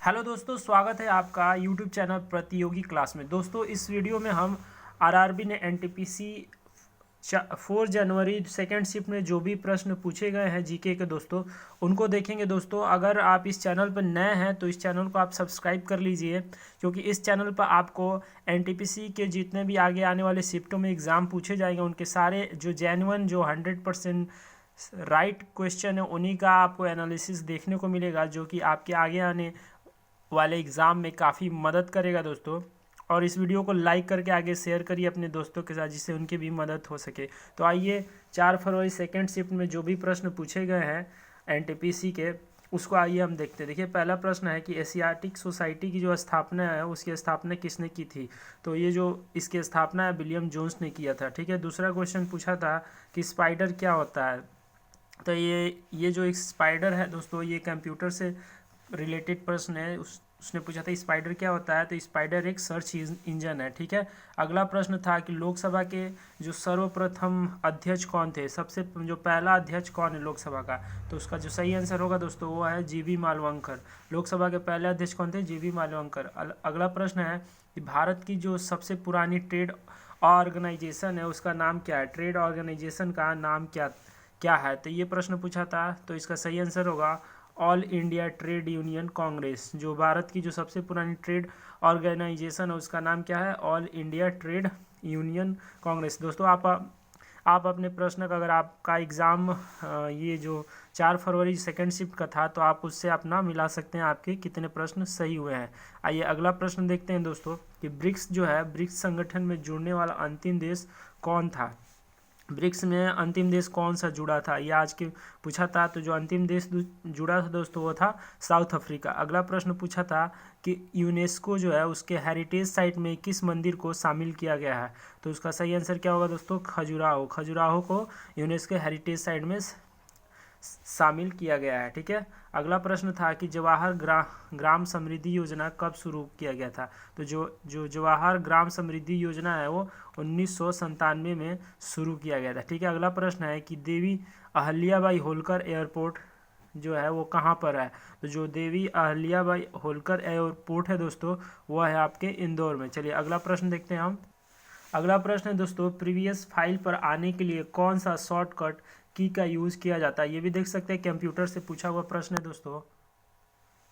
Hello दोस्तों, स्वागत है आपका यूट्यूब चैनल प्रतियोगी क्लास में। दोस्तों, इस वीडियो में हम आरआरबी ने एनटीपीसी 4 जनवरी सेकेंड शिफ्ट में जो भी प्रश्न पूछे गए हैं जीके के दोस्तों, उनको देखेंगे। दोस्तों, अगर आप इस चैनल पर नए हैं तो इस चैनल को आप सब्सक्राइब कर लीजिए, क्योंकि इस चैनल पर आपको एनटीपीसी के जितने भी आगे आने वाले शिफ्टों में एग्ज़ाम पूछे जाएंगे उनके सारे जो जेन्युइन जो 100% राइट क्वेश्चन है उन्हीं का आपको एनालिसिस देखने को मिलेगा, जो कि आपके आगे आने वाले एग्ज़ाम में काफ़ी मदद करेगा दोस्तों। और इस वीडियो को लाइक करके आगे शेयर करिए अपने दोस्तों के साथ, जिससे उनकी भी मदद हो सके। तो आइए 4 फरवरी सेकेंड शिफ्ट में जो भी प्रश्न पूछे गए हैं एनटीपीसी के, उसको आइए हम देखते हैं। देखिए, पहला प्रश्न है कि एशियाटिक सोसाइटी की जो स्थापना है उसकी स्थापना किसने की थी। तो ये जो इसकी स्थापना है विलियम जोन्स ने किया था। ठीक है। दूसरा क्वेश्चन पूछा था कि स्पाइडर क्या होता है। तो ये जो एक स्पाइडर है दोस्तों, ये कंप्यूटर से रिलेटेड प्रश्न है। उसने पूछा था स्पाइडर क्या होता है। तो स्पाइडर एक सर्च इंजन है। ठीक है। अगला प्रश्न था कि लोकसभा के जो सर्वप्रथम अध्यक्ष कौन थे, सबसे जो पहला अध्यक्ष कौन है लोकसभा का। तो उसका जो सही आंसर होगा दोस्तों वो है जीवी मालवंकर। लोकसभा के पहले अध्यक्ष कौन थे, जीवी मालवंकर। अगला प्रश्न है कि भारत की जो सबसे पुरानी ट्रेड ऑर्गेनाइजेशन है उसका नाम क्या है। ट्रेड ऑर्गेनाइजेशन का नाम क्या है। तो ये प्रश्न पूछा था, तो इसका सही आंसर होगा all India trade union Congress. जो भारत की जो सबसे पुरानी ट्रेड ऑर्गेनाइजेशन है उसका नाम क्या है, all India trade union Congress. दोस्तों, आप अपने प्रश्न का, अगर आपका एग्ज़ाम ये जो 4 फरवरी सेकेंड शिफ्ट का था, तो आप उससे अपना मिला सकते हैं आपके कितने प्रश्न सही हुए हैं। आइए अगला प्रश्न देखते हैं दोस्तों कि ब्रिक्स जो है, ब्रिक्स संगठन में जुड़ने वाला अंतिम देश कौन था। ब्रिक्स में अंतिम देश कौन सा जुड़ा था, ये आज के पूछा था। तो जो अंतिम देश जुड़ा था दोस्तों वो था साउथ अफ्रीका। अगला प्रश्न पूछा था कि यूनेस्को जो है उसके हेरिटेज साइट में किस मंदिर को शामिल किया गया है। तो उसका सही आंसर क्या होगा दोस्तों, खजुराहो को यूनेस्को हेरिटेज साइट में शामिल किया गया है। ठीक है। अगला प्रश्न था कि जवाहर ग्राम समृद्धि योजना कब शुरू किया गया था। तो जो जवाहर ग्राम समृद्धि योजना है वो 1997 में शुरू किया गया था। ठीक है। अगला प्रश्न है कि देवी अहल्याबाई होलकर एयरपोर्ट जो है वो कहाँ पर है। तो जो देवी अहल्याबाई होलकर एयरपोर्ट है दोस्तों वह है आपके इंदौर में। चलिए अगला प्रश्न देखते हैं हम। अगला प्रश्न है दोस्तों, प्रीवियस फाइल पर आने के लिए कौन सा शॉर्टकट की का यूज़ किया जाता है। ये भी देख सकते हैं कंप्यूटर से पूछा हुआ प्रश्न है दोस्तों।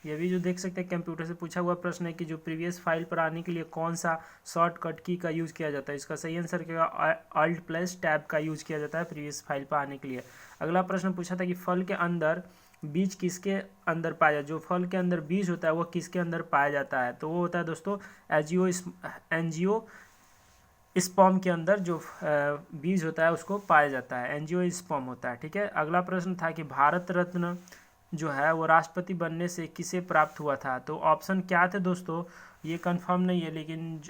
ये भी जो देख सकते हैं कंप्यूटर से पूछा हुआ प्रश्न है कि जो प्रीवियस फाइल पर आने के लिए कौन सा शॉर्टकट की का यूज़ किया जाता है। इसका सही आंसर क्या है, अल्ट प्लस टैब का यूज़ किया जाता है प्रीवियस फाइल पर आने के लिए। अगला प्रश्न पूछा था कि फल के अंदर बीज किसके अंदर पाया जाता है। जो फल के अंदर बीज होता है वो किसके अंदर पाया जाता है। तो वो होता है दोस्तों एंजियो स्पर्म के अंदर जो बीज होता है उसको पाया जाता है, एंजियो स्पर्म होता है। ठीक है। अगला प्रश्न था कि भारत रत्न जो है वो राष्ट्रपति बनने से किसे प्राप्त हुआ था। तो ऑप्शन क्या थे दोस्तों, ये कंफर्म नहीं है, लेकिन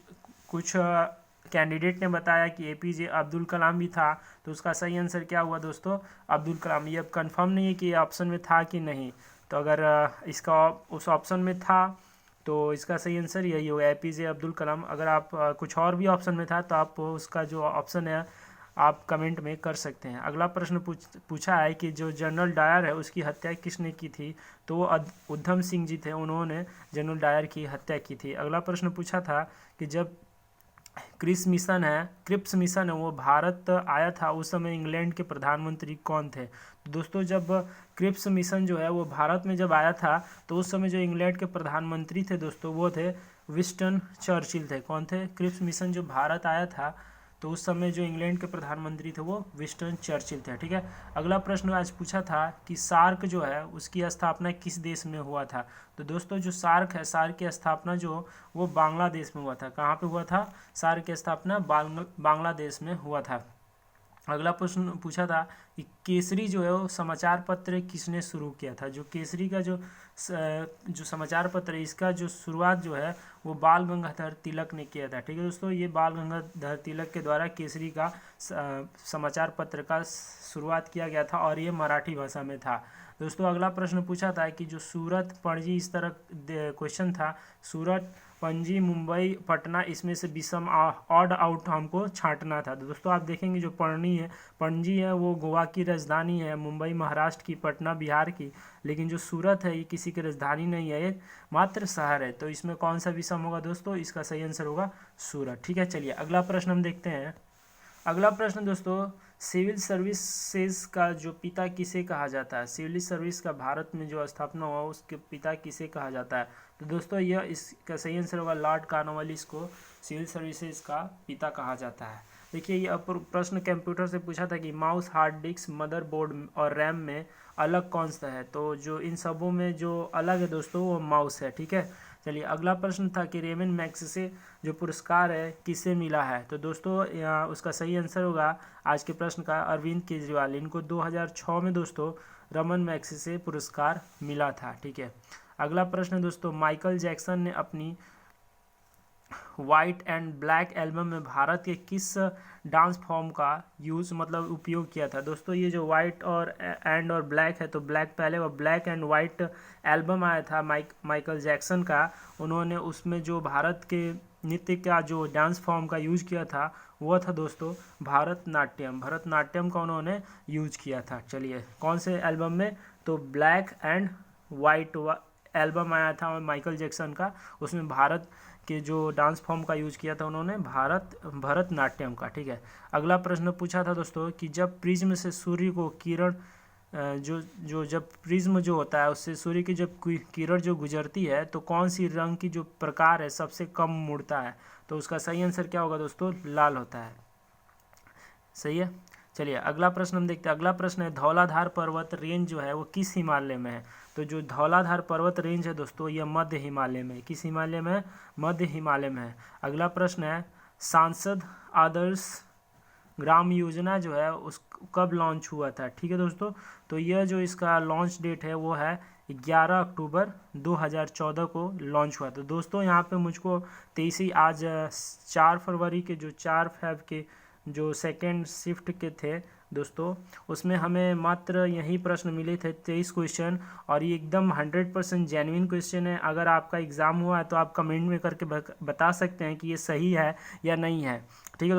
कुछ कैंडिडेट ने बताया कि एपीजे अब्दुल कलाम भी था। तो उसका सही आंसर क्या हुआ दोस्तों, अब्दुल कलाम। ये अब कंफर्म नहीं है कि ये ऑप्शन में था कि नहीं। तो अगर इसका उस ऑप्शन में था तो इसका सही आंसर यही होगा, एपीजे अब्दुल कलाम। अगर आप कुछ और भी ऑप्शन में था तो आप उसका जो ऑप्शन है आप कमेंट में कर सकते हैं। अगला प्रश्न पूछा है कि जो जनरल डायर है उसकी हत्या किसने की थी। तो वो उधम सिंह जी थे, उन्होंने जनरल डायर की हत्या की थी। अगला प्रश्न पूछा था कि जब क्रिप्स मिशन है वो भारत आया था उस समय इंग्लैंड के प्रधानमंत्री कौन थे। तो दोस्तों, जब क्रिप्स मिशन जो है वो भारत में जब आया था तो उस समय जो इंग्लैंड के प्रधानमंत्री थे दोस्तों वो थे विंस्टन चर्चिल थे। कौन थे, क्रिप्स मिशन जो भारत आया था तो उस समय जो इंग्लैंड के प्रधानमंत्री थे वो विंस्टन चर्चिल थे। ठीक है। अगला प्रश्न आज पूछा था कि सार्क जो है उसकी स्थापना किस देश में हुआ था। तो दोस्तों, जो सार्क है, सार्क की स्थापना जो वो बांग्लादेश में हुआ था। कहाँ पे हुआ था, सार्क की स्थापना बांग्लादेश में हुआ था। अगला प्रश्न पूछा था कि केसरी जो है वो समाचार पत्र किसने शुरू किया था। जो केसरी का जो समाचार पत्र है इसका जो शुरुआत जो है वो बाल गंगाधर तिलक ने किया था। ठीक है दोस्तों, ये बाल गंगाधर तिलक के द्वारा केसरी का समाचार पत्र का शुरुआत किया गया था और ये मराठी भाषा में था। दोस्तों अगला प्रश्न पूछा था कि जो सूरत पणजी, इस तरह क्वेश्चन था, सूरत, पणजी, मुंबई, पटना, इसमें से विषम ऑड आउट हमको छांटना था। तो दोस्तों आप देखेंगे जो पणजी है वो गोवा की राजधानी है, मुंबई महाराष्ट्र की, पटना बिहार की, लेकिन जो सूरत है ये किसी की राजधानी नहीं है, एक मात्र शहर है। तो इसमें कौन सा विषम होगा दोस्तों? इसका सही आंसर होगा सूरत। ठीक है, चलिए अगला प्रश्न हम देखते हैं। अगला प्रश्न दोस्तों, सिविल सर्विसेज का जो पिता किसे कहा जाता है? सिविल सर्विस का भारत में जो स्थापना हुआ उसके पिता किसे कहा जाता है? तो दोस्तों यह इसका सही आंसर होगा लॉर्ड कॉर्नवालिस को सिविल सर्विसेज का पिता कहा जाता है। देखिए ये प्रश्न कंप्यूटर से पूछा था कि माउस, हार्ड डिस्क, मदरबोर्ड और रैम में अलग कौन सा है? तो जो इन सबों में जो अलग है दोस्तों वो माउस है। ठीक है, चलिए अगला प्रश्न था कि रेमन मैग्सेसे जो पुरस्कार है किसे मिला है? तो दोस्तों उसका सही आंसर होगा आज के प्रश्न का अरविंद केजरीवाल। इनको 2006 में दोस्तों रमन मैग्सेसे पुरस्कार मिला था। ठीक है, अगला प्रश्न दोस्तों, माइकल जैक्सन ने अपनी वाइट एंड ब्लैक एल्बम में भारत के किस डांस फॉर्म का उपयोग किया था? दोस्तों ये जो वाइट और एंड और ब्लैक है, तो ब्लैक पहले, वो ब्लैक एंड वाइट एल्बम आया था माइकल जैक्सन का, उन्होंने उसमें जो भारत के नृत्य का जो डांस फॉर्म का यूज किया था वो था दोस्तों भरतनाट्यम का उन्होंने यूज किया था। चलिए कौन से एल्बम में? तो ब्लैक एंड वाइट एल्बम आया था माइकल जैक्सन का, उसमें भारत के जो डांस फॉर्म का यूज किया था उन्होंने भरतनाट्यम का। ठीक है, अगला प्रश्न पूछा था दोस्तों कि जब प्रिज्म से सूर्य को किरण जब प्रिज्म जो होता है उससे सूर्य की जब किरण जो गुजरती है तो कौन सी रंग की जो प्रकार है सबसे कम मुड़ता है? तो उसका सही आंसर क्या होगा दोस्तों? लाल होता है। सही है, चलिए अगला प्रश्न हम देखते हैं। अगला प्रश्न है धौलाधार पर्वत रेंज जो है वो किस हिमालय में है? तो जो धौलाधार पर्वत रेंज है दोस्तों यह मध्य हिमालय में। किस हिमालय में? मध्य हिमालय में है। अगला प्रश्न है सांसद आदर्श ग्राम योजना जो है उस कब लॉन्च हुआ था? ठीक है दोस्तों, तो यह जो इसका लॉन्च डेट है वो है 11 अक्टूबर 2014 को लॉन्च हुआ। तो दोस्तों यहाँ पे मुझको 23 आज 4 फरवरी के जो 4 फेब के जो सेकेंड शिफ्ट के थे दोस्तों, उसमें हमें मात्र यही प्रश्न मिले थे 23 क्वेश्चन, और ये एकदम 100% जेन्युइन क्वेश्चन है। अगर आपका एग्ज़ाम हुआ है तो आप कमेंट में करके बता सकते हैं कि ये सही है या नहीं है। ठीक है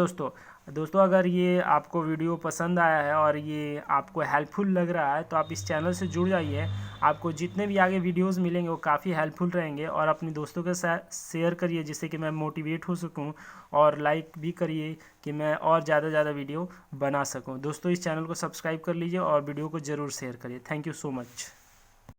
दोस्तों अगर ये आपको वीडियो पसंद आया है और ये आपको हेल्पफुल लग रहा है तो आप इस चैनल से जुड़ जाइए। आपको जितने भी आगे वीडियोस मिलेंगे वो काफ़ी हेल्पफुल रहेंगे, और अपने दोस्तों के साथ शेयर करिए जिससे कि मैं मोटिवेट हो सकूं, और लाइक भी करिए कि मैं और ज़्यादा वीडियो बना सकूं। दोस्तों इस चैनल को सब्सक्राइब कर लीजिए और वीडियो को ज़रूर शेयर करिए। Thank you so much.